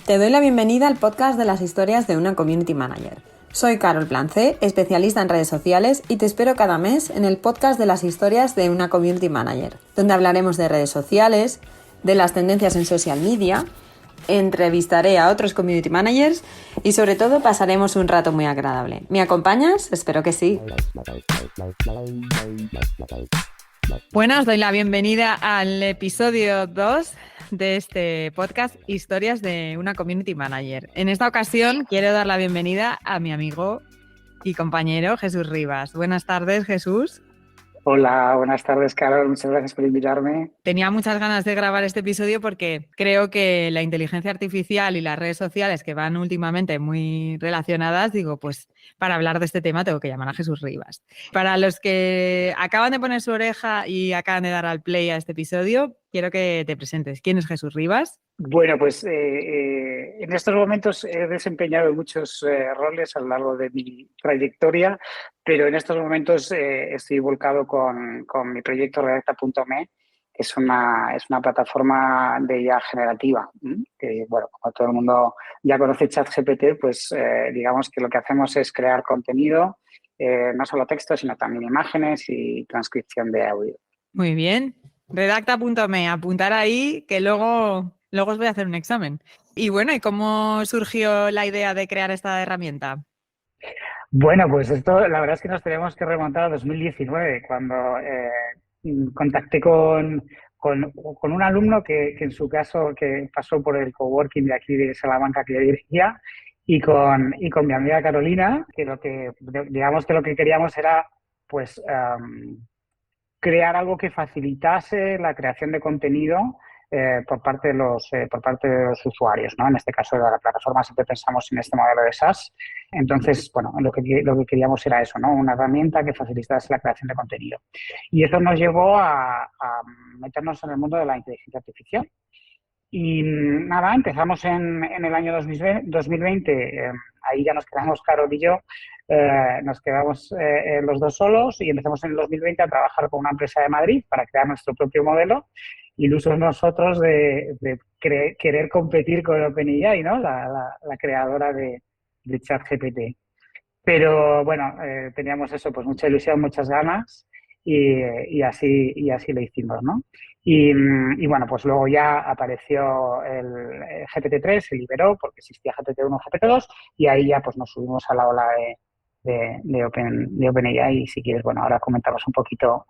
Te doy la bienvenida al podcast de las historias de una Community Manager. Soy Carol Plancé, especialista en redes sociales, y te espero cada mes en el podcast de las historias de una Community Manager, donde hablaremos de redes sociales, de las tendencias en social media, entrevistaré a otros Community Managers y sobre todo pasaremos un rato muy agradable. ¿Me acompañas? Espero que sí. Bueno, os doy la bienvenida al episodio 2 de este podcast Historias de una Community Manager. En esta ocasión quiero dar la bienvenida a mi amigo y compañero Jesús Rivas. Buenas tardes, Jesús. Hola, buenas tardes, Carol. Muchas gracias por invitarme. Tenía muchas ganas de grabar este episodio porque creo que la inteligencia artificial y las redes sociales, que van últimamente muy relacionadas, digo, pues para hablar de este tema tengo que llamar a Jesús Rivas. Para los que acaban de poner su oreja y acaban de dar al play a este episodio, quiero que te presentes. ¿Quién es Jesús Rivas? Bueno, pues en estos momentos he desempeñado muchos roles a lo largo de mi trayectoria, pero en estos momentos estoy volcado con mi proyecto Redacta.me, que es una plataforma de IA generativa, que, bueno, como todo el mundo ya conoce ChatGPT, pues digamos que lo que hacemos es crear contenido, no solo texto, sino también imágenes y transcripción de audio. Muy bien. Redacta.me, apuntar ahí que luego os voy a hacer un examen. Y bueno, ¿y cómo surgió la idea de crear esta herramienta? Bueno, pues esto la verdad es que nos tenemos que remontar a 2019, cuando contacté con un alumno que en su caso que pasó por el coworking de aquí de Salamanca que yo dirigía y con mi amiga Carolina, que digamos que lo que queríamos era pues crear algo que facilitase la creación de contenido por parte de los usuarios, ¿no? En este caso de la plataforma siempre pensamos en este modelo de SaaS. Entonces, bueno, lo que queríamos era eso, ¿no? Una herramienta que facilitase la creación de contenido. Y eso nos llevó a meternos en el mundo de la inteligencia artificial. Y nada, empezamos en el año 2020, ahí ya nos quedamos Carol y yo, nos quedamos los dos solos y empezamos en el 2020 a trabajar con una empresa de Madrid para crear nuestro propio modelo, ilusos nosotros de querer competir con OpenAI, ¿no? La creadora de ChatGPT. Pero bueno, teníamos eso, pues mucha ilusión, muchas ganas y así lo hicimos, ¿no? Y bueno, pues luego ya apareció el GPT-3, se liberó porque existía GPT-1, GPT-2 y ahí ya pues nos subimos a la ola de OpenAI y si quieres, bueno, ahora comentamos un poquito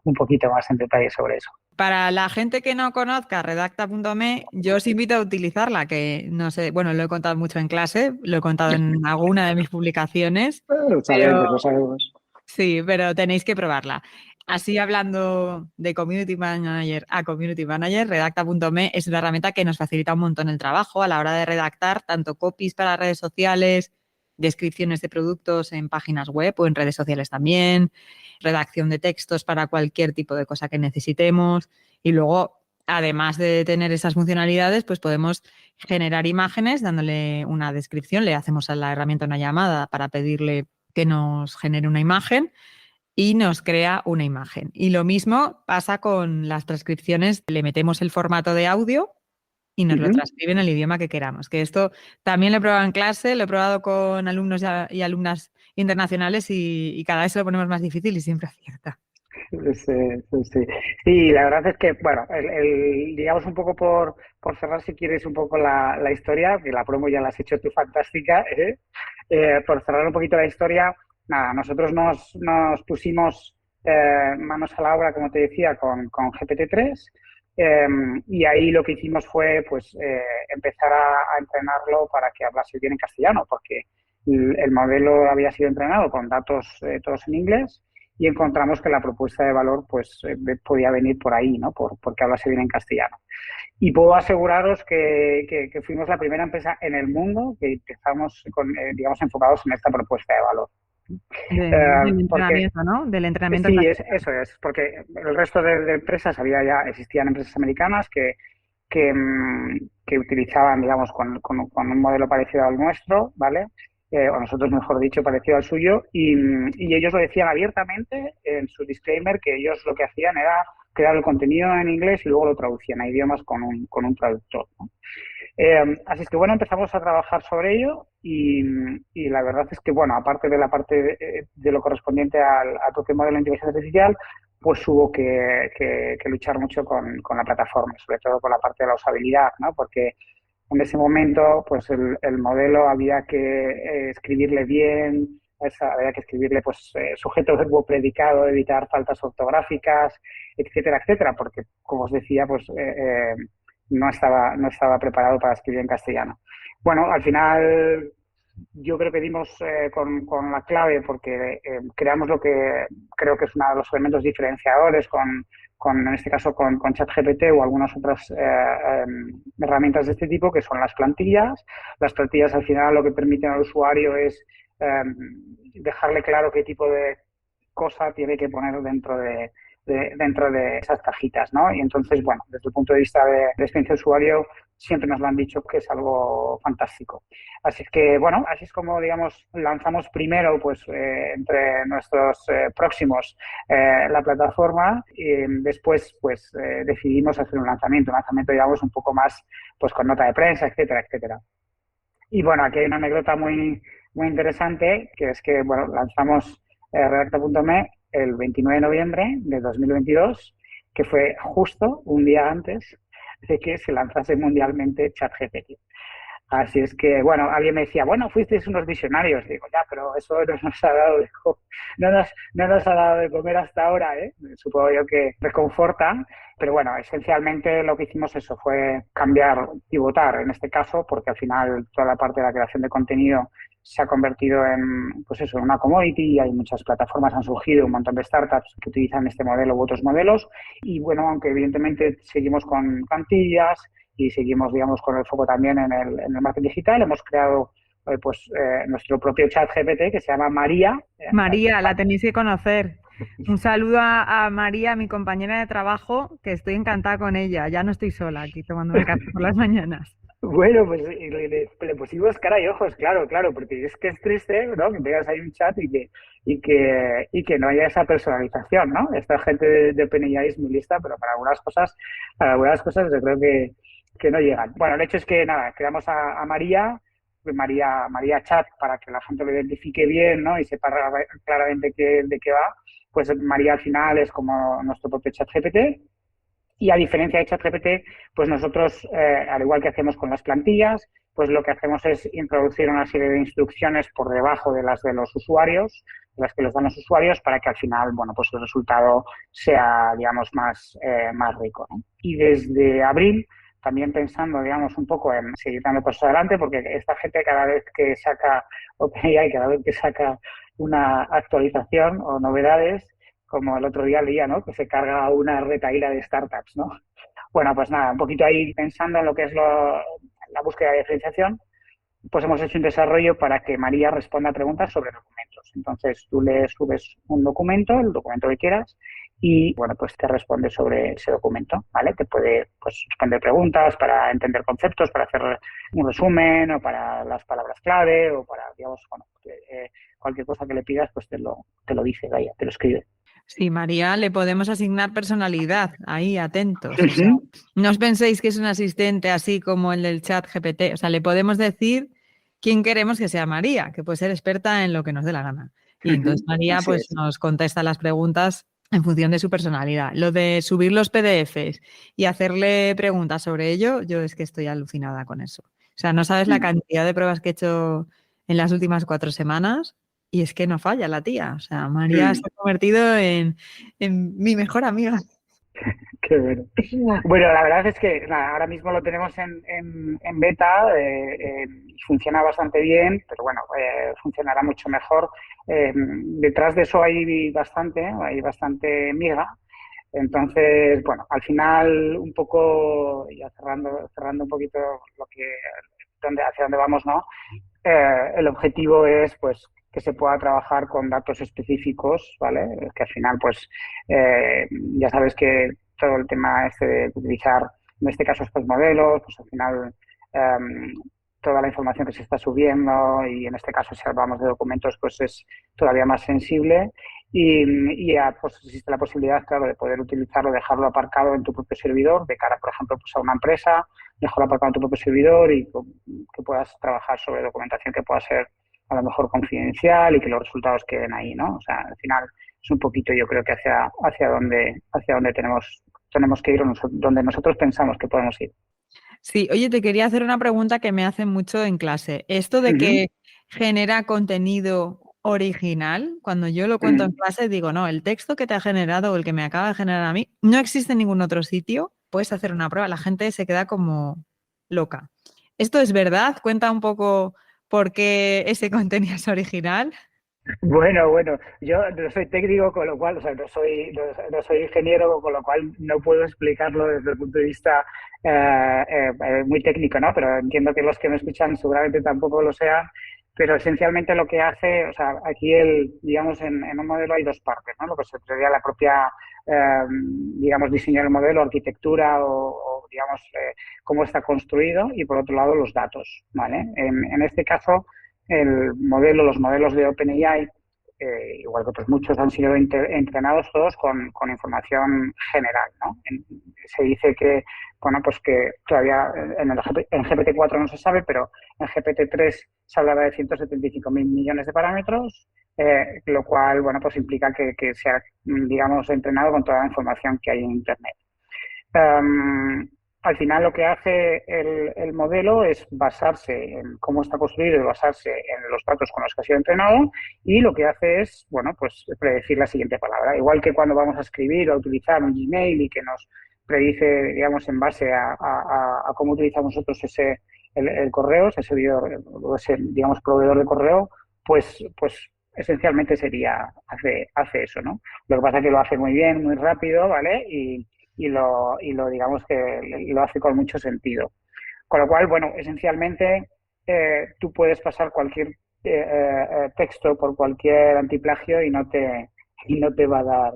más en detalle sobre eso. Para la gente que no conozca Redacta.me, yo os invito a utilizarla, que no sé, bueno, lo he contado mucho en clase, lo he contado en alguna de mis publicaciones. Lo sabemos. Sí, pero tenéis que probarla. Así hablando de Community Manager a Community Manager, Redacta.me es una herramienta que nos facilita un montón el trabajo a la hora de redactar tanto copies para redes sociales, descripciones de productos en páginas web o en redes sociales también, redacción de textos para cualquier tipo de cosa que necesitemos y luego, además de tener esas funcionalidades, pues podemos generar imágenes dándole una descripción, le hacemos a la herramienta una llamada para pedirle que nos genere una imagen y nos crea una imagen. Y lo mismo pasa con las transcripciones, le metemos el formato de audio y nos lo transcribe en el idioma que queramos. Que esto también lo he probado en clase, lo he probado con alumnos y alumnas internacionales y cada vez se lo ponemos más difícil y siempre acierta. Sí, la verdad es que, bueno, digamos un poco por cerrar, si quieres, un poco la historia, que la promo ya la has hecho tú fantástica, por cerrar un poquito la historia, nada, nosotros nos pusimos manos a la obra, como te decía, con GPT-3 y ahí lo que hicimos fue pues empezar a entrenarlo para que hablase bien en castellano, porque el modelo había sido entrenado con datos todos en inglés y encontramos que la propuesta de valor pues podía venir por ahí, ¿no? Porque hablase bien en castellano. Y puedo aseguraros que fuimos la primera empresa en el mundo que empezamos digamos, enfocados en esta propuesta de valor. Del entrenamiento, ¿no? Del entrenamiento. Sí, eso es, porque el resto de empresas existían empresas americanas que utilizaban, digamos, con un modelo parecido al nuestro, ¿vale? o nosotros mejor dicho, parecido al suyo, y ellos lo decían abiertamente en su disclaimer que ellos lo que hacían era crear el contenido en inglés y luego lo traducían a idiomas con un traductor, ¿no? Así es que, bueno, empezamos a trabajar sobre ello y la verdad es que, bueno, aparte de la parte de lo correspondiente al propio modelo de inteligencia artificial, pues hubo que luchar mucho con la plataforma, sobre todo con la parte de la usabilidad, ¿no? Porque en ese momento, pues el modelo había que escribirle bien, había que escribirle pues sujeto, verbo, predicado, evitar faltas ortográficas, etcétera, etcétera, porque, como os decía, pues no estaba preparado para escribir en castellano. Bueno, al final yo creo que dimos con la clave porque creamos lo que creo que es uno de los elementos diferenciadores en este caso con ChatGPT o algunas otras herramientas de este tipo, que son las plantillas. Las plantillas al final lo que permiten al usuario es dejarle claro qué tipo de cosa tiene que poner dentro de esas cajitas, ¿no? Y entonces, bueno, desde el punto de vista de experiencia de usuario, siempre nos lo han dicho que es algo fantástico. Así es que, bueno, así es como, digamos, lanzamos primero, pues, entre nuestros próximos la plataforma y después, pues, decidimos hacer un lanzamiento, digamos, un poco más, pues, con nota de prensa, etcétera, etcétera. Y, bueno, aquí hay una anécdota muy interesante, que es que, bueno, lanzamos Redacta.me el 29 de noviembre de 2022, que fue justo un día antes de que se lanzase mundialmente ChatGPT. Así es que, bueno, alguien me decía, bueno, fuisteis unos visionarios. Digo, ya, pero eso no nos ha dado no nos ha dado de comer hasta ahora, ¿eh? Supongo yo que reconforta, pero bueno, esencialmente lo que hicimos eso fue cambiar, pivotar en este caso, porque al final toda la parte de la creación de contenido se ha convertido en, pues eso, en una commodity y hay muchas plataformas, han surgido un montón de startups que utilizan este modelo u otros modelos y bueno, aunque evidentemente seguimos con plantillas y seguimos, digamos, con el foco también en el marketing digital, hemos creado nuestro propio chat GPT que se llama María. María, la tenéis que conocer. Un saludo a María, mi compañera de trabajo, que estoy encantada con ella. Ya no estoy sola aquí tomándome café por las mañanas. Bueno, pues le pusimos cara y ojos, claro, porque es que es triste, ¿no? Que tengas ahí un chat y que no haya esa personalización, ¿no? Esta gente de OpenAI es muy lista, pero para algunas cosas yo creo que no llegan. Bueno, el hecho es que nada, creamos a María Chat para que la gente lo identifique bien, ¿no? Y sepa claramente de qué va. Pues María al final es como nuestro propio chat GPT. Y a diferencia de ChatGPT, pues nosotros, al igual que hacemos con las plantillas, pues lo que hacemos es introducir una serie de instrucciones por debajo de las de los usuarios, de las que les dan los usuarios, para que al final, bueno, pues el resultado sea, digamos, más rico, ¿no? Y desde abril, también pensando, digamos, un poco en seguir dando pasos adelante, porque esta gente cada vez que saca OpenAI, cada vez que saca una actualización o novedades, como el otro día leía, ¿no? Que se carga una retahíla de startups, ¿no? Bueno, pues nada, un poquito ahí pensando en lo que es la búsqueda de diferenciación, pues hemos hecho un desarrollo para que María responda a preguntas sobre documentos. Entonces tú le subes un documento, el documento que quieras, y bueno, pues te responde sobre ese documento, ¿vale? Te puede pues responder preguntas para entender conceptos, para hacer un resumen o para las palabras clave o para, digamos, bueno, cualquier cosa que le pidas, pues te lo dice, vaya, te lo escribe. Sí, María, le podemos asignar personalidad, ahí, atentos. O sea, no os penséis que es un asistente así como el del chat GPT. O sea, le podemos decir quién queremos que sea María, que puede ser experta en lo que nos dé la gana. Y entonces María pues nos contesta las preguntas en función de su personalidad. Lo de subir los PDFs y hacerle preguntas sobre ello, yo es que estoy alucinada con eso. O sea, no sabes la cantidad de pruebas que he hecho en las últimas 4 semanas. Y es que no falla la tía. O sea, María se ha convertido en mi mejor amiga. Qué bueno. Bueno, la verdad es que nada, ahora mismo lo tenemos en beta, funciona bastante bien, pero bueno, funcionará mucho mejor. Detrás de eso hay bastante miga. Entonces, bueno, al final un poco, ya cerrando un poquito hacia dónde vamos, ¿no? El objetivo es pues que se pueda trabajar con datos específicos, ¿vale? Que al final, pues, ya sabes que todo el tema de utilizar, en este caso, estos modelos, pues al final toda la información que se está subiendo y en este caso si hablamos de documentos pues es todavía más sensible y ya pues existe la posibilidad, claro, de poder utilizarlo, dejarlo aparcado en tu propio servidor de cara, por ejemplo, pues a una empresa, dejarlo aparcado en tu propio servidor y que puedas trabajar sobre documentación que pueda ser a lo mejor confidencial y que los resultados queden ahí, ¿no? O sea, al final es un poquito yo creo que hacia dónde tenemos que ir o donde nosotros pensamos que podemos ir. Sí, oye, te quería hacer una pregunta que me hacen mucho en clase. Esto de Ujú, que genera contenido original, cuando yo lo cuento en ujú. clase, digo, no, el texto que te ha generado o el que me acaba de generar a mí no existe en ningún otro sitio. Puedes hacer una prueba, la gente se queda como loca. ¿Esto es verdad? Cuenta un poco por qué ese contenido es original. Bueno, yo no soy técnico, con lo cual, o sea, no soy ingeniero, con lo cual no puedo explicarlo desde el punto de vista muy técnico, ¿no? Pero entiendo que los que me escuchan seguramente tampoco lo sean, pero esencialmente lo que hace, o sea, aquí digamos, en un modelo hay dos partes, ¿no? Lo que sería la propia, digamos, diseño del modelo, arquitectura digamos, cómo está construido y por otro lado los datos, ¿vale? En este caso los modelos de OpenAI, igual que otros muchos, han sido entrenados todos con información general, ¿no? Se dice que, bueno, pues que todavía en GPT-4 no se sabe, pero en GPT-3 se hablaba de 175.000 millones de parámetros, lo cual, bueno, pues implica que se ha, digamos, entrenado con toda la información que hay en Internet. Um, Al final lo que hace el modelo es basarse en cómo está construido y basarse en los datos con los que ha sido entrenado y lo que hace es, bueno, pues predecir la siguiente palabra. Igual que cuando vamos a escribir o a utilizar un Gmail y que nos predice, digamos, en base a cómo utilizamos nosotros el correo, ese servidor, o ese, digamos, proveedor de correo, pues esencialmente hace eso, ¿no? Lo que pasa es que lo hace muy bien, muy rápido, ¿vale? Y lo digamos que lo hace con mucho sentido. Con lo cual, bueno, esencialmente tú puedes pasar cualquier texto por cualquier antiplagio y no te va a dar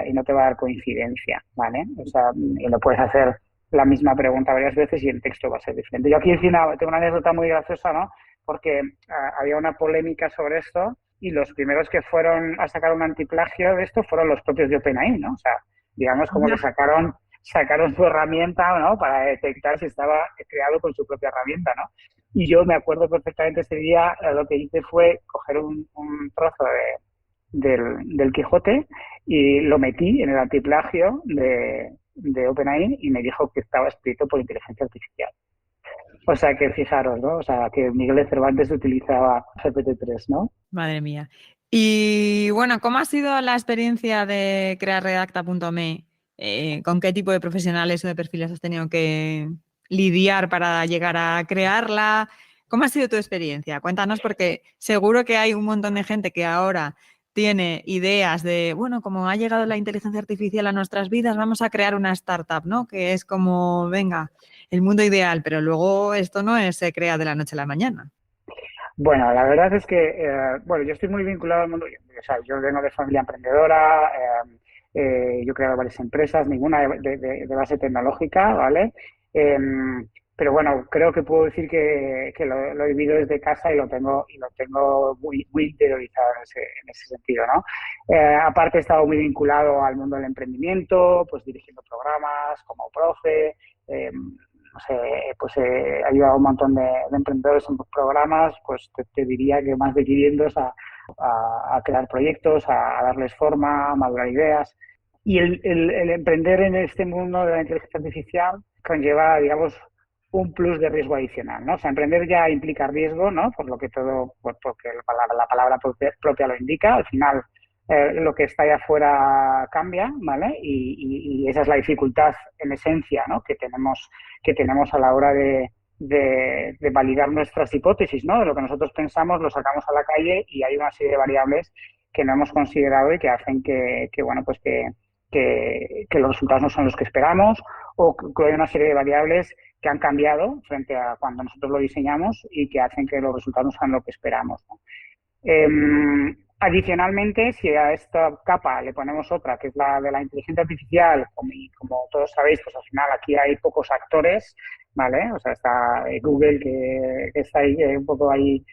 y no te va a dar coincidencia, ¿vale? O sea, y lo puedes hacer la misma pregunta varias veces y el texto va a ser diferente. Yo aquí encima tengo una anécdota muy graciosa, ¿no? Porque había una polémica sobre esto y los primeros que fueron a sacar un antiplagio de esto fueron los propios de OpenAI, ¿no? O sea, digamos como que sacaron su herramienta, ¿no? Para detectar si estaba creado con su propia herramienta, ¿no? Y yo me acuerdo perfectamente ese día, lo que hice fue coger un trozo del Quijote y lo metí en el antiplagio de OpenAI y me dijo que estaba escrito por inteligencia artificial. O sea que fijaros, ¿no? O sea que Miguel de Cervantes utilizaba GPT-3, ¿no? Madre mía. Y bueno, ¿cómo ha sido la experiencia de crear Redacta.me? ¿Con qué tipo de profesionales o de perfiles has tenido que lidiar para llegar a crearla? ¿Cómo ha sido tu experiencia? Cuéntanos porque seguro que hay un montón de gente que ahora tiene ideas de, bueno, como ha llegado la inteligencia artificial a nuestras vidas, vamos a crear una startup, ¿no? Que es como, venga, el mundo ideal, pero luego esto no se crea de la noche a la mañana. Bueno, la verdad es que, bueno, yo estoy muy vinculado al mundo, o sea, yo vengo de familia emprendedora, yo he creado varias empresas, ninguna de base tecnológica, ¿vale? Pero bueno, creo que puedo decir que lo he vivido desde casa y lo tengo muy, muy interiorizado en ese sentido, ¿no? Aparte he estado muy vinculado al mundo del emprendimiento, pues dirigiendo programas como profe, no sé, pues he ayudado a un montón de emprendedores en programas, pues te diría que más de 500 a crear proyectos, a darles forma, a madurar ideas. Y el emprender en este mundo de la inteligencia artificial conlleva, digamos, un plus de riesgo adicional, ¿no? O sea, emprender ya implica riesgo, ¿no? Por lo que porque la palabra propia lo indica. Al final, lo que está allá afuera cambia, ¿vale? Y esa es la dificultad en esencia, ¿no? Que tenemos a la hora de validar nuestras hipótesis, ¿no? De lo que nosotros pensamos, lo sacamos a la calle y hay una serie de variables que no hemos considerado y que hacen bueno, pues que los resultados no son los que esperamos o que hay una serie de variables que han cambiado frente a cuando nosotros lo diseñamos y que hacen que los resultados no sean lo que esperamos, ¿no? Adicionalmente, si a esta capa le ponemos otra, que es la de la inteligencia artificial, como todos sabéis, pues al final aquí hay pocos actores, ¿vale? O sea, está Google que está ahí un poco ahí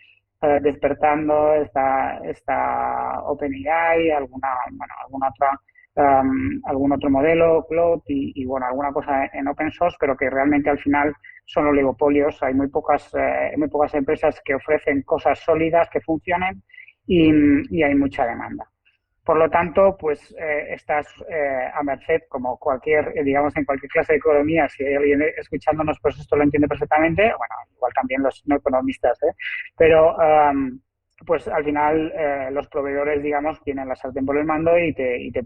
despertando, está OpenAI, alguna otra, algún otro modelo, Cloud y, bueno, alguna cosa en open source, pero que realmente al final son oligopolios. Hay muy pocas empresas que ofrecen cosas sólidas que funcionen y hay mucha demanda. Por lo tanto, pues estás a merced, como cualquier, digamos, en cualquier clase de economía, si hay alguien escuchándonos, pues esto lo entiende perfectamente, bueno, igual también los no economistas, pero pues al final los proveedores, digamos, tienen la sartén por el mando y te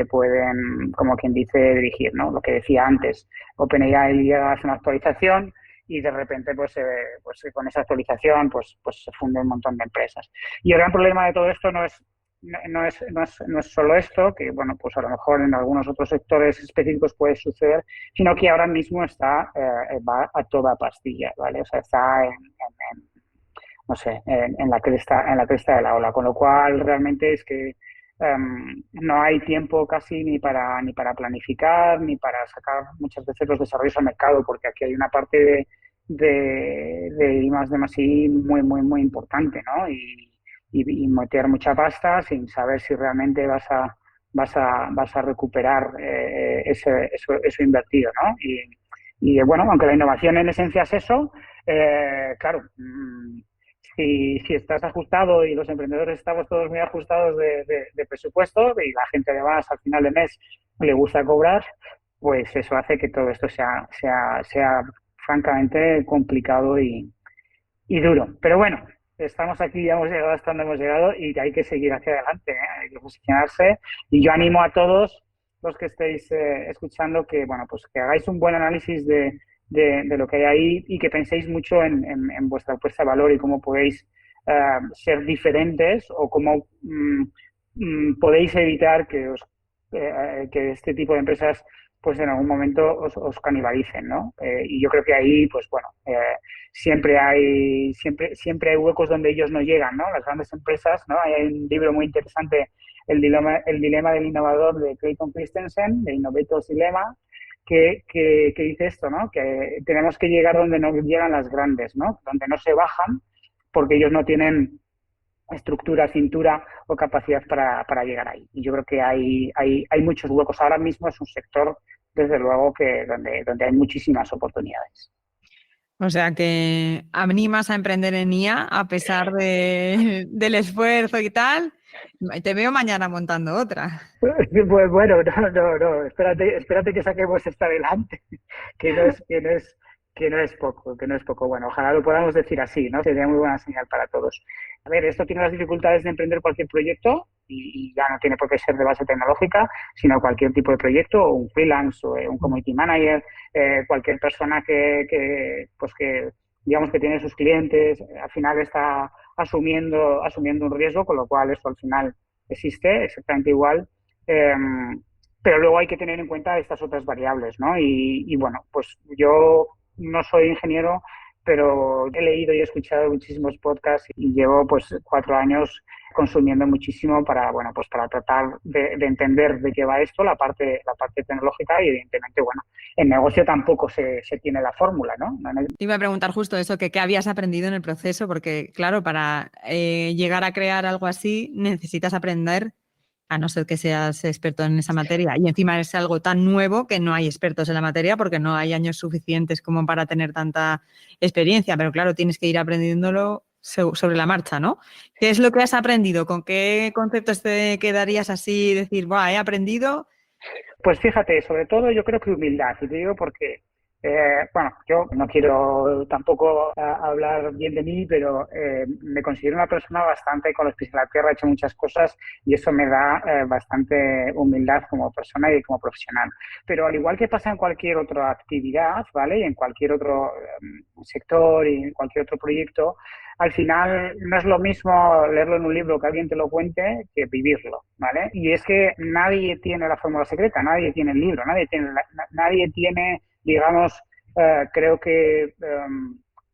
pueden, como quien dice, dirigir, ¿no? Lo que decía antes, OpenAI llega a hacer una actualización y de repente, pues con esa actualización, pues se funde un montón de empresas. Y el gran problema de todo esto no es solo esto, que bueno, pues a lo mejor en algunos otros sectores específicos puede suceder, sino que ahora mismo va a toda pastilla, ¿vale? O sea, está no sé, en la cresta de la ola, con lo cual realmente es que no hay tiempo casi ni para planificar, ni para sacar muchas veces los desarrollos al mercado, porque aquí hay una parte de I+D+I muy, muy, muy importante, ¿no? Y meter mucha pasta sin saber si realmente vas a recuperar eso invertido, ¿no? Y bueno, aunque la innovación en esencia es eso, claro, si estás ajustado y los emprendedores estamos todos muy ajustados de presupuesto y la gente además al final de mes le gusta cobrar, pues eso hace que todo esto sea francamente complicado y duro. Pero bueno, estamos aquí, ya hemos llegado hasta donde hemos llegado y hay que seguir hacia adelante, ¿eh? Hay que posicionarse y yo animo a todos los que estéis escuchando que, bueno, pues que hagáis un buen análisis de lo que hay ahí y que penséis mucho en vuestra puesta de valor y cómo podéis ser diferentes o cómo podéis evitar que este tipo de empresas pues en algún momento os canibalicen, ¿no? Y yo creo que ahí, pues bueno, siempre hay huecos donde ellos no llegan, ¿no? Las grandes empresas, ¿no? Hay un libro muy interesante, el dilema del innovador de Clayton Christensen, de Innovator's Dilemma, que dice esto, ¿no? Que tenemos que llegar donde no llegan las grandes, ¿no? Donde no se bajan porque ellos no tienen estructura, cintura o capacidad para llegar ahí. Y yo creo que hay muchos huecos. Ahora mismo es un sector, desde luego, donde hay muchísimas oportunidades. O sea que animas a emprender en IA a pesar del esfuerzo y tal. Te veo mañana montando otra. Pues bueno, no, espérate que saquemos esta adelante, que no es, que no es, que no es poco, que no es poco. Bueno, ojalá lo podamos decir así, ¿no? Sería muy buena señal para todos. A ver, esto tiene las dificultades de emprender cualquier proyecto y ya no tiene por qué ser de base tecnológica, sino cualquier tipo de proyecto, o un freelance, o un community manager, cualquier persona pues que digamos que tiene sus clientes, al final está asumiendo un riesgo, con lo cual esto al final existe exactamente igual, eh, pero luego hay que tener en cuenta estas otras variables, ¿no? Y bueno, pues yo no soy ingeniero, pero he leído y he escuchado muchísimos podcasts y llevo pues 4 años consumiendo muchísimo bueno, pues para tratar de entender de qué va esto, la parte tecnológica y evidentemente, bueno, en negocio tampoco se tiene la fórmula, ¿no? Te iba a preguntar justo eso, que qué habías aprendido en el proceso, porque claro, para llegar a crear algo así necesitas aprender, a no ser que seas experto en esa materia. Y encima es algo tan nuevo que no hay expertos en la materia porque no hay años suficientes como para tener tanta experiencia. Pero claro, tienes que ir aprendiéndolo sobre la marcha, ¿no? ¿Qué es lo que has aprendido? ¿Con qué conceptos te quedarías así y decir, buah, he aprendido? Pues fíjate, sobre todo yo creo que humildad, y te digo porque, bueno, yo no quiero tampoco hablar bien de mí, pero me considero una persona bastante con los pies en la tierra, he hecho muchas cosas y eso me da bastante humildad como persona y como profesional. Pero al igual que pasa en cualquier otra actividad, ¿vale? Y en cualquier otro sector y en cualquier otro proyecto, al final no es lo mismo leerlo en un libro que alguien te lo cuente que vivirlo, ¿vale? Y es que nadie tiene la fórmula secreta, nadie tiene el libro, nadie tiene, digamos, creo que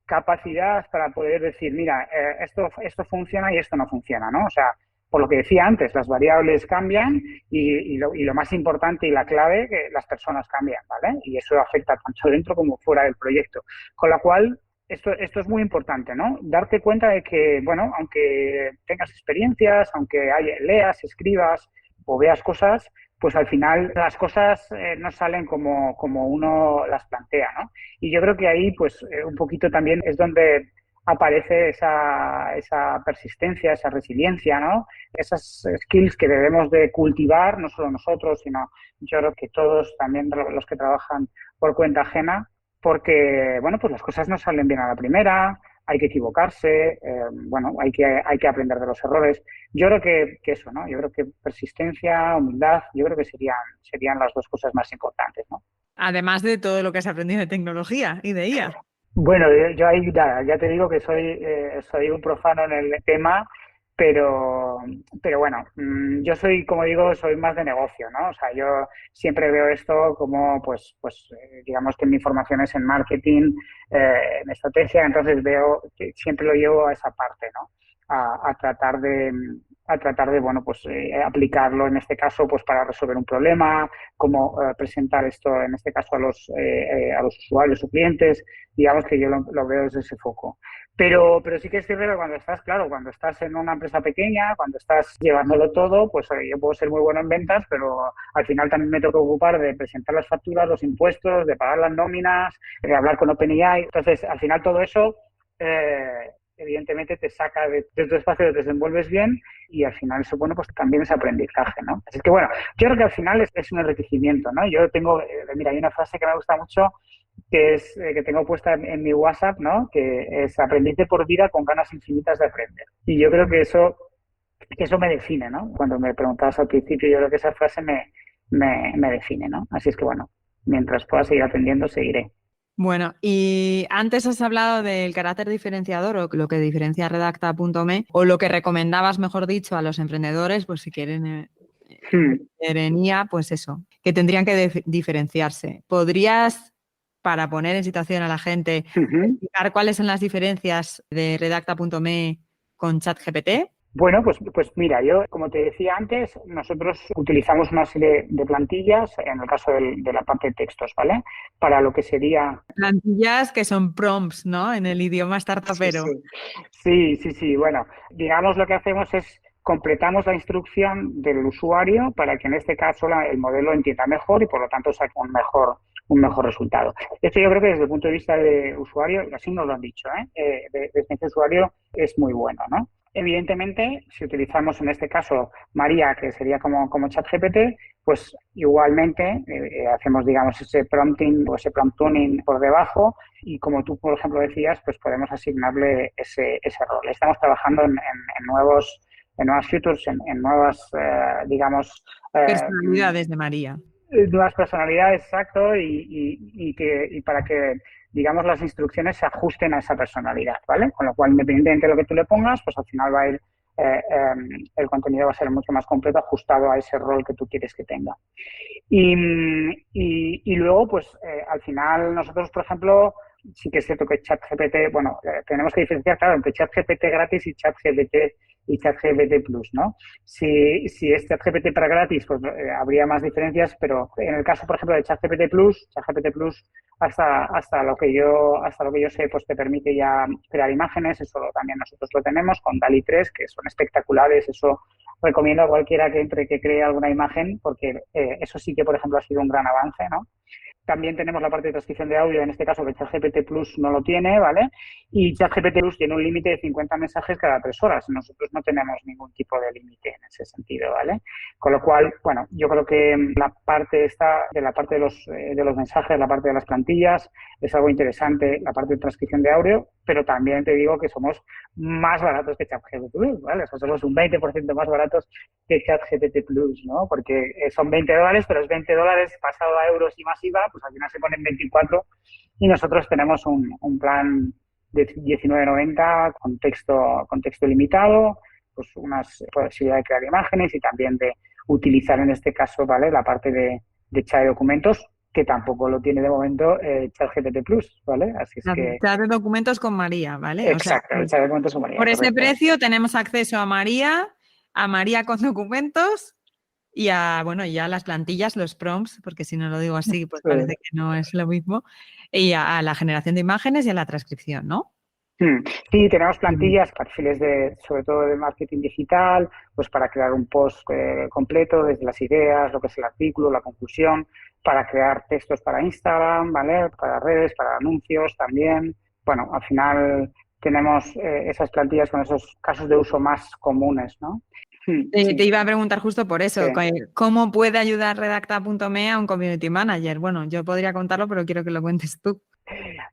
capacidad para poder decir, mira, esto funciona y esto no funciona, ¿no? O sea, por lo que decía antes, las variables cambian y lo más importante y la clave, que las personas cambian, ¿vale? Y eso afecta tanto dentro como fuera del proyecto. Con lo cual, esto es muy importante, ¿no? Darte cuenta de que, bueno, aunque tengas experiencias, aunque leas, escribas o veas cosas, pues al final las cosas no salen como uno las plantea, ¿no? Y yo creo que ahí, pues, un poquito también es donde aparece esa persistencia, esa resiliencia, ¿no? Esas skills que debemos de cultivar, no solo nosotros, sino yo creo que todos, también los que trabajan por cuenta ajena, porque, bueno, pues las cosas no salen bien a la primera, hay que equivocarse, bueno, hay que aprender de los errores. Yo creo que eso, ¿no? Yo creo que persistencia, humildad, yo creo que serían las dos cosas más importantes, ¿no? Además de todo lo que has aprendido de tecnología y de IA. Bueno, yo ahí ya te digo que soy un profano en el tema, pero bueno, yo soy, como digo, soy más de negocio, ¿no? O sea, yo siempre veo esto como, pues digamos que mi formación es en marketing, en estrategia, entonces veo que siempre lo llevo a esa parte, ¿no? A tratar de, bueno, pues aplicarlo en este caso, pues para resolver un problema, cómo presentar esto, en este caso, a los usuarios o clientes. Digamos que yo lo veo desde ese foco. Pero sí que es cierto que cuando estás en una empresa pequeña, cuando estás llevándolo todo, pues yo puedo ser muy bueno en ventas, pero al final también me tengo que ocupar de presentar las facturas, los impuestos, de pagar las nóminas, de hablar con OpenAI. Entonces, al final todo eso, evidentemente te saca de tu espacio, te desenvuelves bien y al final eso, bueno, pues también es aprendizaje, ¿no? Así que bueno, yo creo que al final es un enriquecimiento, ¿no? Yo tengo, mira, hay una frase que me gusta mucho que es que tengo puesta en mi WhatsApp, ¿no? Que es aprendiste por vida con ganas infinitas de aprender. Y yo creo que eso me define, ¿no? Cuando me preguntabas al principio, yo creo que esa frase me define, ¿no? Así es que bueno, mientras pueda seguir aprendiendo, seguiré. Bueno, y antes has hablado del carácter diferenciador o lo que diferencia Redacta.me o lo que recomendabas, mejor dicho, a los emprendedores, pues si quieren emprender en IA, pues eso, que tendrían que diferenciarse. ¿Podrías, para poner en situación a la gente, explicar cuáles son las diferencias de Redacta.me con ChatGPT? Bueno, pues mira, yo, como te decía antes, nosotros utilizamos una serie de plantillas, en el caso de la parte de textos, ¿vale? Para lo que sería... Plantillas que son prompts, ¿no? En el idioma startupero. Sí. Bueno, digamos lo que hacemos es completamos la instrucción del usuario para que en este caso el modelo entienda mejor y por lo tanto saque un mejor resultado. Esto yo creo que desde el punto de vista de usuario, y así nos lo han dicho, de experiencia de usuario es muy bueno, ¿no? Evidentemente, si utilizamos en este caso María, que sería como ChatGPT, pues igualmente hacemos, digamos, ese prompting o ese prompt tuning por debajo y como tú, por ejemplo, decías, pues podemos asignarle ese rol. Estamos trabajando en nuevas features, en nuevas, digamos... Personalidades de María. Nuevas personalidades, exacto, y para que, digamos, las instrucciones se ajusten a esa personalidad, ¿vale? Con lo cual, independientemente de lo que tú le pongas, pues al final va a ir, el contenido va a ser mucho más completo, ajustado a ese rol que tú quieres que tenga. Y luego, pues al final nosotros, por ejemplo, sí que es cierto que ChatGPT, bueno, tenemos que diferenciar, claro, entre ChatGPT gratis y ChatGPT Plus, ¿no? Si es ChatGPT para gratis, pues habría más diferencias, pero en el caso, por ejemplo, de ChatGPT Plus hasta lo que yo sé, pues te permite ya crear imágenes, eso también nosotros lo tenemos con DALL-E 3, que son espectaculares, eso recomiendo a cualquiera que cree alguna imagen, porque eso sí que, por ejemplo, ha sido un gran avance, ¿no? También tenemos la parte de transcripción de audio, en este caso que ChatGPT Plus no lo tiene, ¿vale? Y ChatGPT Plus tiene un límite de 50 mensajes cada 3 horas. Nosotros no tenemos ningún tipo de límite en ese sentido, ¿vale? Con lo cual, bueno, yo creo que la parte de los mensajes, la parte de las plantillas, es algo interesante, la parte de transcripción de audio, pero también te digo que somos más baratos que ChatGPT Plus, ¿vale? O sea, somos un 20% más baratos que ChatGPT Plus, ¿no? Porque son $20, pero es $20 pasado a euros y más IVA, pues al final se ponen 24 y nosotros tenemos un plan de 19,90 con texto limitado, pues una posibilidad de crear imágenes y también de utilizar en este caso, ¿vale? La parte de chat de documentos, que tampoco lo tiene de momento ChatGPT Plus, ¿vale? Así es que... Chat de documentos con María, ¿vale? Exacto, el chat de documentos con María. Por ese correcto. precio tenemos acceso a María a María con documentos y a las plantillas, los prompts, porque si no lo digo así, pues parece que no es lo mismo, y a la generación de imágenes y a la transcripción, ¿no? Sí, tenemos Mm. plantillas, perfiles sobre todo de marketing digital, pues para crear un post completo desde las ideas, lo que es el artículo, la conclusión, para crear textos para Instagram, ¿vale? Para redes, para anuncios también. Bueno, al final tenemos esas plantillas con esos casos de uso más comunes, ¿no? Te Sí, iba a preguntar justo por sí. eso, ¿cómo puede ayudar Redacta.me a un community manager? Bueno, yo podría contarlo, pero quiero que lo cuentes tú.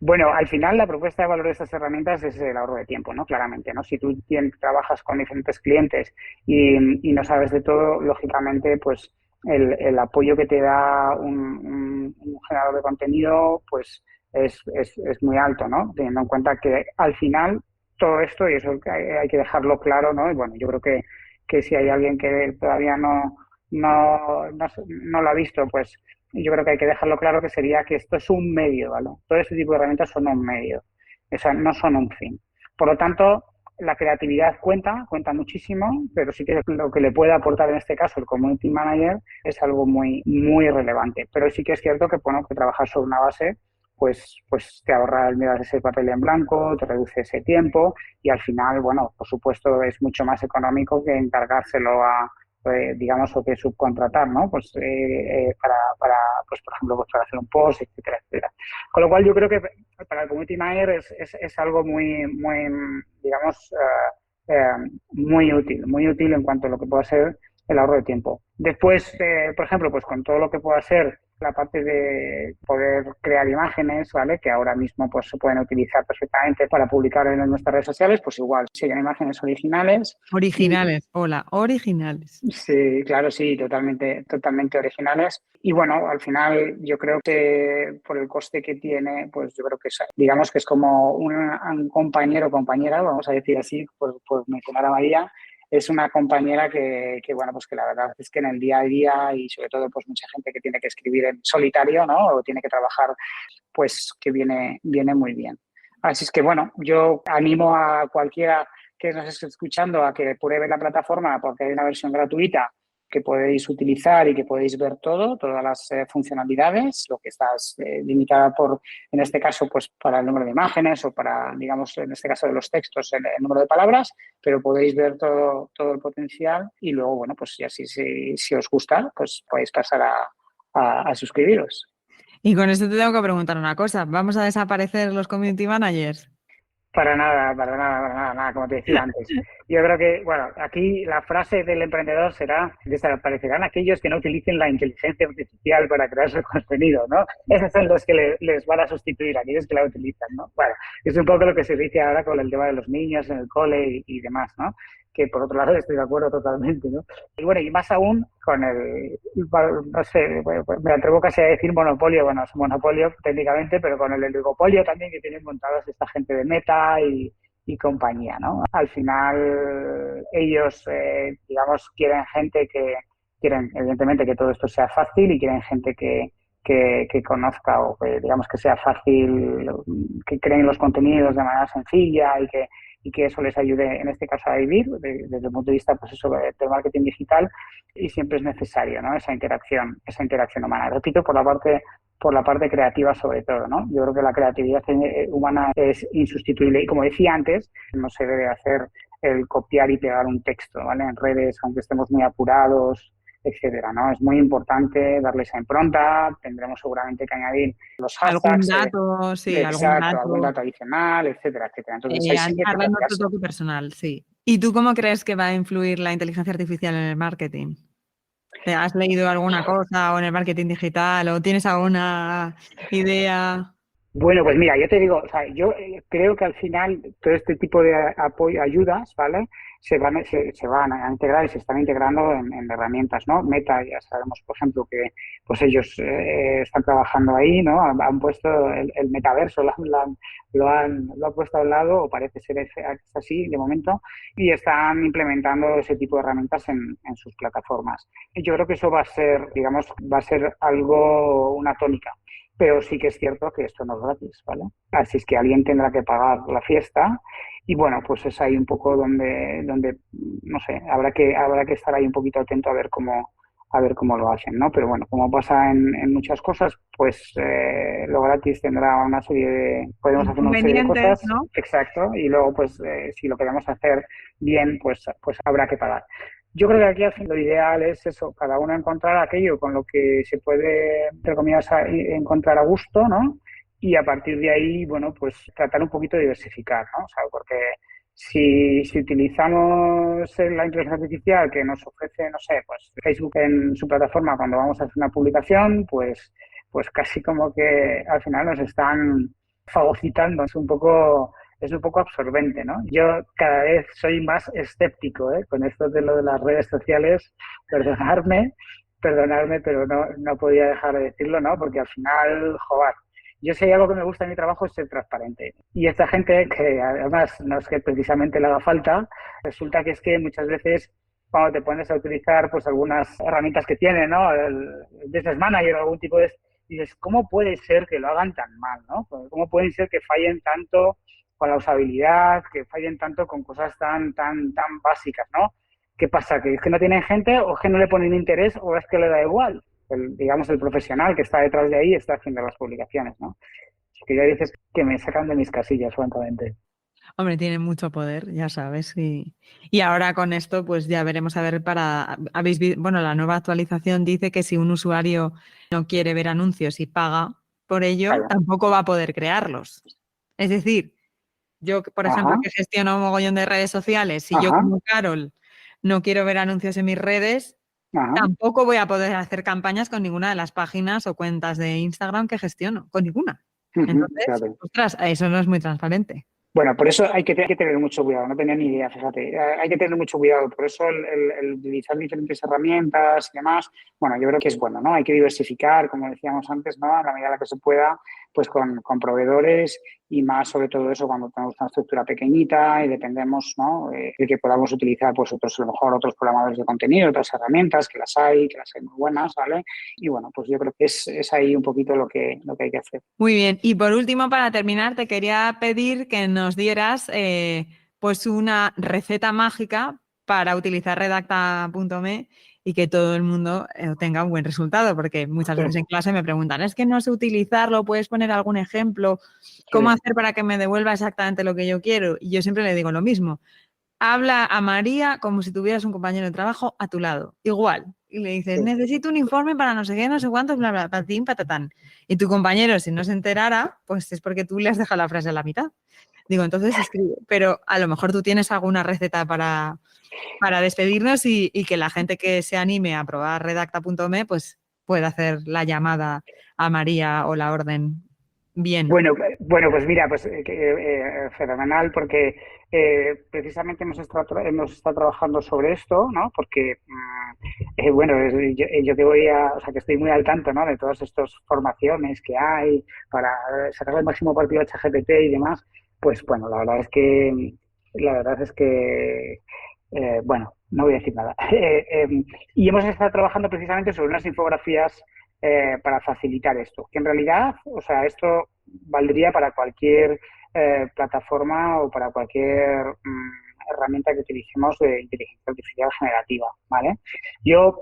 Bueno, al final la propuesta de valor de estas herramientas es el ahorro de tiempo, ¿no? Claramente, ¿no? Si tú trabajas con diferentes clientes y no sabes de todo, lógicamente, pues el apoyo que te da un generador de contenido, pues es muy alto, ¿no? Teniendo en cuenta que al final todo esto, y eso hay que dejarlo claro, ¿no? Y bueno, yo creo que si hay alguien que todavía no lo ha visto, pues y yo creo que hay que dejarlo claro que sería que esto es un medio, ¿vale? Todo este tipo de herramientas son un medio, o sea, no son un fin. Por lo tanto, la creatividad cuenta muchísimo, pero sí que lo que le puede aportar en este caso el community manager es algo muy, muy relevante. Pero sí que es cierto que, bueno, que trabajar sobre una base, pues te ahorra el mirar ese papel en blanco, te reduce ese tiempo y al final, bueno, por supuesto es mucho más económico que encargárselo digamos, o que subcontratar, ¿no? Pues pues por ejemplo, pues para hacer un post, etcétera, etcétera. Con lo cual yo creo que para el community manager es algo muy, digamos, muy útil en cuanto a lo que pueda ser el ahorro de tiempo. Después, por ejemplo, pues con todo lo que pueda ser la parte de poder crear imágenes, ¿vale? Que ahora mismo pues se pueden utilizar perfectamente para publicar en nuestras redes sociales, pues igual siguen imágenes originales y Originales, hola, originales. sí, claro, sí, totalmente originales. Y bueno, al final yo creo que por el coste que tiene, pues yo creo que digamos que es como un compañero o compañera, vamos a decir así, por mencionar a María, es una compañera bueno, pues que la verdad es que en el día a día y sobre todo pues mucha gente que tiene que escribir en solitario, ¿no? O tiene que trabajar, pues que viene muy bien. Así es que bueno, yo animo a cualquiera que nos esté escuchando a que pruebe la plataforma porque hay una versión gratuita que podéis utilizar y que podéis ver todas las funcionalidades, lo que está limitada en este caso, pues para el número de imágenes o para, digamos, en este caso de los textos, el número de palabras, pero podéis ver todo el potencial y luego, bueno, pues ya si os gusta, pues podéis pasar a suscribiros. Y con esto te tengo que preguntar una cosa. ¿Vamos a desaparecer los community managers? Nada, como te decía antes. Yo creo que, bueno, aquí la frase del emprendedor será, desaparecerán aquellos que no utilicen la inteligencia artificial para crear su contenido, ¿no? Esos son los que les van a sustituir, aquellos que la utilizan, ¿no? Bueno, es un poco lo que se dice ahora con el tema de los niños en el cole y demás, ¿no? Que por otro lado estoy de acuerdo totalmente, ¿no? Y bueno, y más aún con no sé, me atrevo casi a decir monopolio, bueno, es monopolio técnicamente, pero con el oligopolio también que tienen montados esta gente de Meta y compañía, ¿no? Al final ellos, digamos, quieren quieren evidentemente que todo esto sea fácil y quieren gente que conozca o que digamos que sea fácil, que creen los contenidos de manera sencilla y que eso les ayude, en este caso, a vivir desde el punto de vista pues eso, del marketing digital y siempre es necesario, ¿no? Esa interacción humana. Repito, por la parte creativa sobre todo, ¿no? Yo creo que la creatividad humana es insustituible y como decía antes, no se debe hacer el copiar y pegar un texto, ¿vale? En redes, aunque estemos muy apurados, etcétera, ¿no? Es muy importante darle esa impronta, tendremos seguramente que añadir los ¿Algún hashtags, dato? Sí, algún exacto, algún dato. dato adicional, etcétera, etcétera. Entonces ahí sí que hay que Darle nuestro plantearse. toque personal, sí. ¿Y tú cómo crees que va a influir la inteligencia artificial en el marketing? ¿Te has leído alguna cosa o en el marketing digital o tienes alguna idea? Bueno, pues mira, yo te digo, o sea, yo creo que al final todo este tipo de apoyo, ayudas, ¿vale? Se van a integrar y se están integrando en herramientas, ¿no? Meta, ya sabemos, por ejemplo, que pues ellos están trabajando ahí, ¿no? Han puesto el metaverso, lo han puesto a un lado, o parece ser así de momento, y están implementando ese tipo de herramientas en sus plataformas. Y yo creo que eso va a ser, digamos, va a ser algo, una tónica pero sí que es cierto que esto no es gratis, ¿vale? Así es que alguien tendrá que pagar la fiesta y bueno, pues es ahí un poco donde no sé, habrá que estar ahí un poquito atento a ver cómo lo hacen, ¿no? Pero bueno, como pasa en muchas cosas, pues lo gratis tendrá una serie podemos hacer una serie de Inconvenientes, cosas, ¿no? exacto, y luego pues si lo queremos hacer bien, pues habrá que pagar. Yo creo que aquí al fin lo ideal es eso, cada uno encontrar aquello con lo que se puede, entre comillas, encontrar a gusto, ¿no? Y a partir de ahí, bueno, pues tratar un poquito de diversificar, ¿no? O sea, porque si utilizamos la inteligencia artificial que nos ofrece, no sé, pues Facebook en su plataforma cuando vamos a hacer una publicación, pues casi como que al final nos están fagocitando, es un poco absorbente, ¿no? Yo cada vez soy más escéptico, ¿eh? Con esto de lo de las redes sociales, perdonadme, pero no podía dejar de decirlo, ¿no? Porque al final, joder, yo sé algo que me gusta en mi trabajo es ser transparente. Y esta gente, que además no es que precisamente le haga falta, resulta que es que muchas veces cuando te pones a utilizar pues algunas herramientas que tiene, ¿no? El Business Manager o algún tipo de... Dices, ¿cómo puede ser que lo hagan tan mal, ¿no? ¿Cómo puede ser que fallen tanto con la usabilidad, que fallen tanto con cosas tan básicas, ¿no? ¿Qué pasa? ¿Que es que no tienen gente o es que no le ponen interés o es que le da igual? Digamos, el profesional que está detrás de ahí está haciendo las publicaciones, ¿no? Así que ya dices que me sacan de mis casillas, francamente. Hombre, tiene mucho poder, ya sabes. Y ahora con esto, pues ya veremos a ver bueno, la nueva actualización dice que si un usuario no quiere ver anuncios y paga por ello, Claro. tampoco va a poder crearlos. Es decir, yo, por ejemplo, Ajá, que gestiono un mogollón de redes sociales, si yo ajá, como Carol no quiero ver anuncios en mis redes, ajá. tampoco voy a poder hacer campañas con ninguna de las páginas o cuentas de Instagram que gestiono, con ninguna. Ujú, Entonces, claro. ostras, eso no es muy transparente. Bueno, por eso hay que tener mucho cuidado, no tenía ni idea, fíjate, hay que tener mucho cuidado, por eso el utilizar diferentes herramientas y demás, bueno, yo creo que es bueno, ¿no? Hay que diversificar, como decíamos antes, ¿no? A la medida en la que se pueda, pues con proveedores y más sobre todo eso cuando tenemos una estructura pequeñita y dependemos, ¿no? De que podamos utilizar, pues otros, a lo mejor otros programadores de contenido, otras herramientas, que las hay muy buenas, ¿vale? Y bueno, pues yo creo que es ahí un poquito lo que hay que hacer. Muy bien. Y por último, para terminar, te quería pedir que nos dieras pues una receta mágica para utilizar redacta.me y que todo el mundo tenga un buen resultado, porque muchas Sí, veces en clase me preguntan, es que no sé utilizarlo, ¿puedes poner algún ejemplo? ¿Cómo sí, hacer para que me devuelva exactamente lo que yo quiero? Y yo siempre le digo lo mismo. Habla a María como si tuvieras un compañero de trabajo a tu lado, igual. Y le dices, sí. necesito un informe para no sé qué, no sé cuántos, bla, bla, patín, patatán. Y tu compañero, si no se enterara, pues es porque tú le has dejado la frase a la mitad. Digo, entonces escribe. Pero a lo mejor tú tienes alguna receta para despedirnos y que la gente que se anime a probar redacta.me, pues pueda hacer la llamada a María o la orden bien. Bueno, pues mira, pues fenomenal porque precisamente hemos estado trabajando sobre esto, ¿no? Porque, bueno, yo te voy o sea, que estoy muy al tanto, ¿no? De todas estas formaciones que hay para sacar el máximo partido a ChatGPT y demás. Pues bueno, la verdad es que, bueno, no voy a decir nada. Y hemos estado trabajando precisamente sobre unas infografías para facilitar esto. Que en realidad, o sea, esto valdría para cualquier plataforma o para cualquier herramienta que utilicemos de inteligencia artificial generativa, ¿vale? Yo,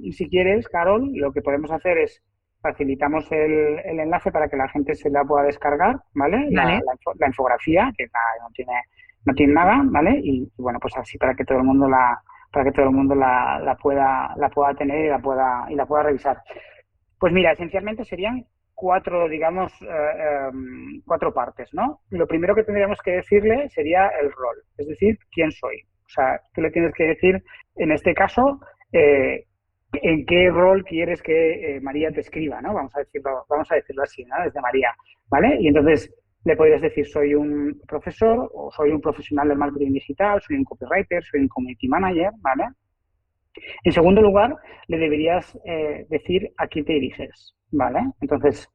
si quieres, Carol, lo que podemos hacer es facilitamos el enlace para que la gente se la pueda descargar, ¿vale? Vale. La infografía, que no tiene nada, ¿vale? Y bueno, pues así para que todo el mundo la pueda tener y la pueda revisar. Pues mira, esencialmente serían cuatro, digamos, cuatro partes, ¿no? Lo primero que tendríamos que decirle sería el rol, es decir, quién soy. O sea, tú le tienes que decir, en este caso, en qué rol quieres que María te escriba, ¿no? Vamos a decirlo así, ¿no? Desde María, ¿vale? Y entonces le podrías decir, soy un profesor o soy un profesional del marketing digital, soy un copywriter, soy un community manager, ¿vale? En segundo lugar, le deberías decir a quién te diriges, ¿vale? Entonces,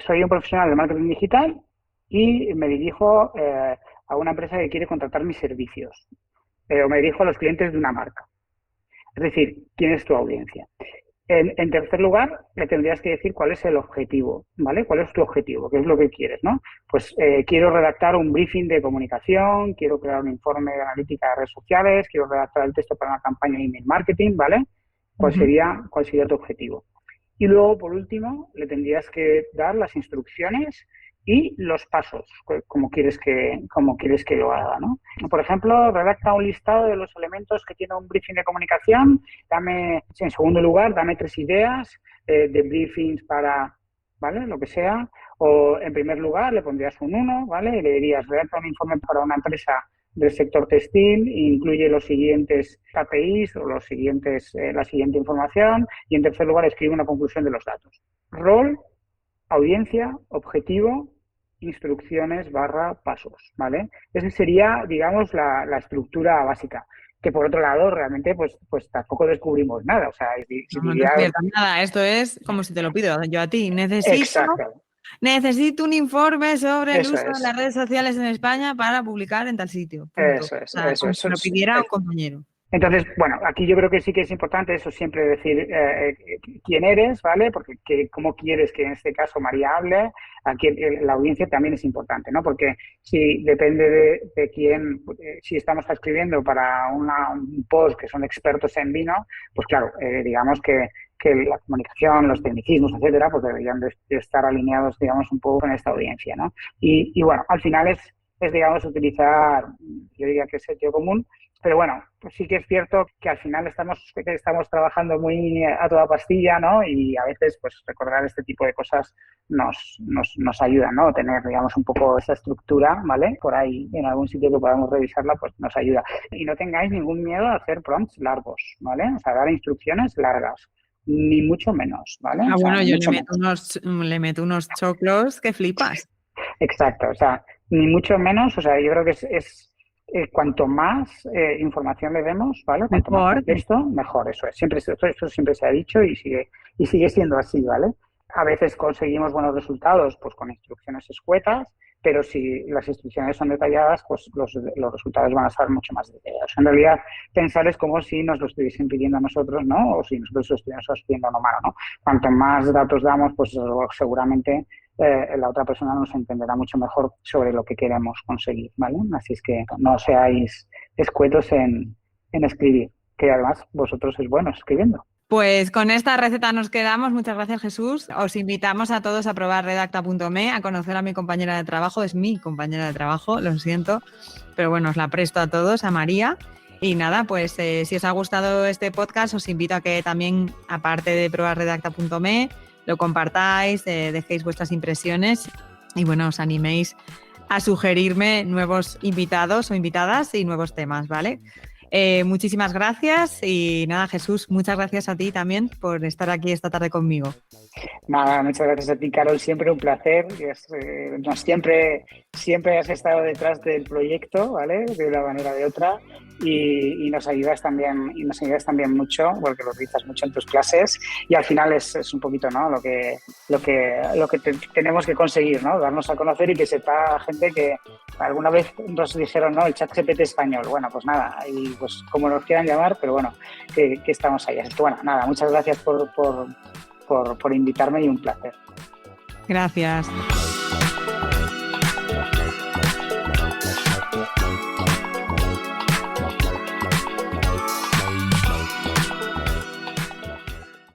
soy un profesional de marketing digital y me dirijo a una empresa que quiere contratar mis servicios. O me dirijo a los clientes de una marca. Es decir, ¿quién es tu audiencia? En tercer lugar, le tendrías que decir cuál es el objetivo, ¿vale? ¿Cuál es tu objetivo? ¿Qué es lo que quieres, no? Pues quiero redactar un briefing de comunicación, quiero crear un informe de analítica de redes sociales, quiero redactar el texto para una campaña de email marketing, ¿vale? ¿Cuál sería tu objetivo? Y luego, por último, le tendrías que dar las instrucciones y los pasos, como quieres que lo haga, ¿no? Por ejemplo, redacta un listado de los elementos que tiene un briefing de comunicación. En segundo lugar, dame 3 ideas de briefings para, ¿vale? Lo que sea. O en primer lugar, le pondrías un 1, ¿vale? Y le dirías, redacta un informe para una empresa del sector textil, incluye los siguientes KPIs o la siguiente información. Y en tercer lugar, escribe una conclusión de los datos. Rol, audiencia, objetivo, instrucciones / pasos, ¿vale? Esa sería, digamos, la estructura básica. Que por otro lado, realmente, pues tampoco descubrimos nada. O sea, no despierta nada. Esto es como si te lo pido yo a ti. Exacto. Necesito un informe sobre el uso de las redes sociales en España para publicar en tal sitio. Punto. Como si lo pidiera un compañero. Entonces, bueno, aquí yo creo que sí que es importante eso siempre decir quién eres, ¿vale? Porque cómo quieres que en este caso María hable. Aquí la audiencia también es importante, ¿no? Porque si depende de quién, si estamos escribiendo para un post que son expertos en vino, pues claro, digamos que la comunicación, los tecnicismos, etcétera, pues deberían de estar alineados, digamos, un poco con esta audiencia, ¿no? Y bueno, al final es digamos, utilizar, yo diría que es sentido común. Pero bueno, pues sí que es cierto que al final estamos trabajando muy a toda pastilla, ¿no? Y a veces, pues, recordar este tipo de cosas nos ayuda, ¿no? Tener, digamos, un poco esa estructura, ¿vale? Por ahí, en algún sitio que podamos revisarla, pues nos ayuda. Y no tengáis ningún miedo a hacer prompts largos, ¿vale? O sea, dar instrucciones largas. Ni mucho menos, ¿vale? Bueno, yo le meto unos choclos que flipas. Exacto, o sea, ni mucho menos, o sea, yo creo que es cuanto más información le demos, ¿vale? Cuanto más contexto, mejor, eso es. Eso siempre se ha dicho y sigue siendo así, ¿vale? A veces conseguimos buenos resultados pues con instrucciones escuetas, pero si las instrucciones son detalladas, pues los resultados van a ser mucho más detallados. En realidad, pensar es como si nos lo estuviesen pidiendo a nosotros, ¿no? O si nosotros lo estuviésemos pidiendo a una mano, ¿no? Cuanto más datos damos, pues seguramente la otra persona nos entenderá mucho mejor sobre lo que queremos conseguir, ¿vale? Así es que no seáis escuetos en escribir, que además vosotros sois buenos escribiendo. Pues con esta receta nos quedamos. Muchas gracias, Jesús. Os invitamos a todos a probar redacta.me, a conocer a mi compañera de trabajo. Es mi compañera de trabajo, lo siento, pero bueno, os la presto a todos, a María. Y nada, pues si os ha gustado este podcast, os invito a que también, aparte de probar redacta.me, lo compartáis, dejéis vuestras impresiones y bueno, os animéis a sugerirme nuevos invitados o invitadas y nuevos temas, ¿vale? Muchísimas gracias y nada, Jesús, muchas gracias a ti también por estar aquí esta tarde conmigo. Nada, muchas gracias a ti, Carol, siempre un placer. Siempre has estado detrás del proyecto, ¿vale? De una manera o de otra. Y nos ayudas también mucho, porque lo utilizas mucho en tus clases, y al final es un poquito, ¿no? lo que tenemos que conseguir, ¿no? Darnos a conocer y que sepa gente que alguna vez nos dijeron, ¿no? El ChatGPT español. Bueno, pues nada, y pues como nos quieran llamar, pero bueno, que estamos ahí. Así que bueno, nada, muchas gracias por invitarme y un placer. Gracias.